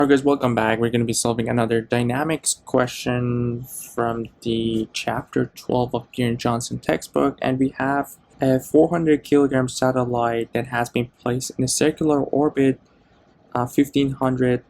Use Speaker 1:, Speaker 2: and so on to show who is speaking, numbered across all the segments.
Speaker 1: Alright guys, welcome back. We're going to be solving another dynamics question from the chapter 12 of Johnston textbook, and we have a 400 kilogram satellite that has been placed in a circular orbit 1500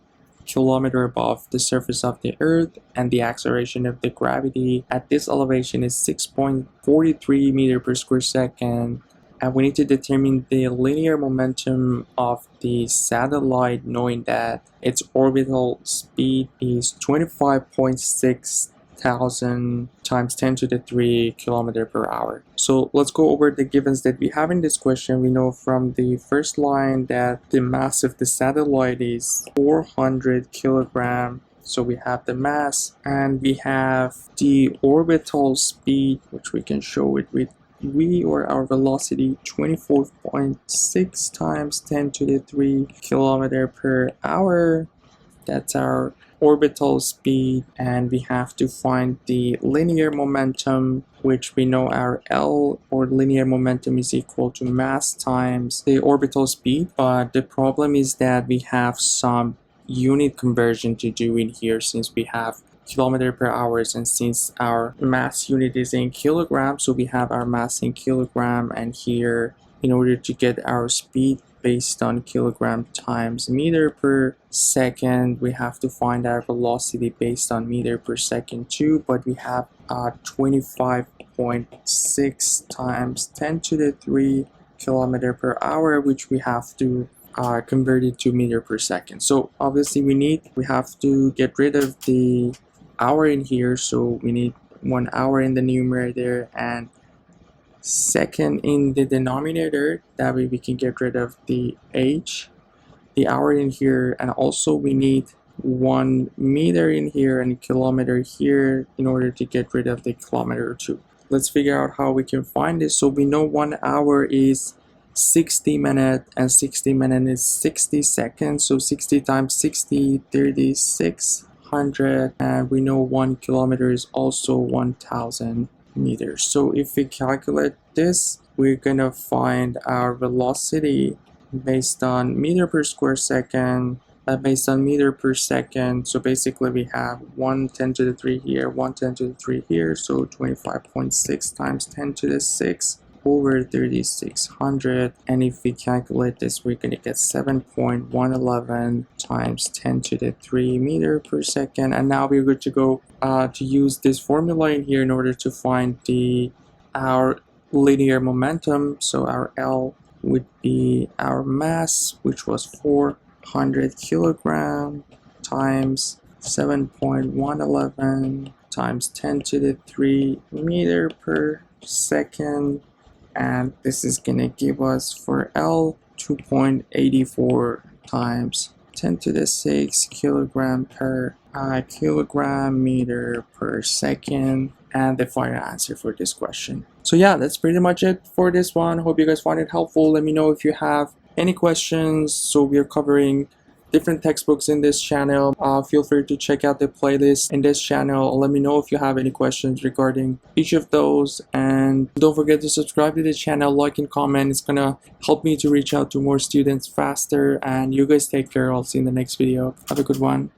Speaker 1: kilometer above the surface of the earth, and the acceleration of the gravity at this elevation is 6.43 meter per square second. And we need to determine the linear momentum of the satellite, knowing that its orbital speed is 25.6 thousand times 10 to the 3 kilometer per hour. So let's go over the givens that we have in this question. We know from the first line that the mass of the satellite is 400 kilogram. So we have the mass, and we have the orbital speed, which we can show it with v, or our velocity, 24.6 times 10 to the 3 kilometer per hour. That's our orbital speed. And we have to find the linear momentum, which we know our L, or linear momentum, is equal to mass times the orbital speed. But the problem is that we have some unit conversion to do in here, since we have kilometer per hours, and since our mass unit is in kilograms, so we have our mass in kilogram, and here, in order to get our speed based on kilogram times meter per second, we have to find our velocity based on meter per second too. But we have 25.6 times 10 to the 3 kilometer per hour, which we have to convert it to meter per second. So obviously we have to get rid of the hour in here, so we need 1 hour in the numerator and second in the denominator. That way we can get rid of the h, the hour in here, and also we need 1 meter in here and kilometer here in order to get rid of the kilometer too. Let's figure out how we can find this. So we know 1 hour is 60 minutes, and 60 minutes is 60 seconds, so 60 times 60, 3600, and we know 1 kilometer is also 1000 meters. So if we calculate this, we're gonna find our velocity based on meter per square second, based on meter per second. So basically we have 1 10 to the 3 here, 1 10 to the 3 here, so 25.6 times 10 to the 6 over 3600, and if we calculate this, we're going to get 7.111 times 10 to the 3 meter per second. And now we're good to go to use this formula in here in order to find our linear momentum. So our L would be our mass, which was 400 kilogram, times 7.111 times 10 to the 3 meter per second, and this is gonna give us for L 2.84 times 10 to the 6 kilogram per kilogram meter per second, and the final answer for this question. So yeah, that's pretty much it for this one. Hope you guys find it helpful. Let me know if you have any questions. So we are covering different textbooks in this channel. Feel free to check out the playlist in this channel. Let me know if you have any questions regarding each of those, and don't forget to subscribe to the channel, like and comment. It's gonna help me to reach out to more students faster. And you guys take care. I'll see you in the next video. Have a good one.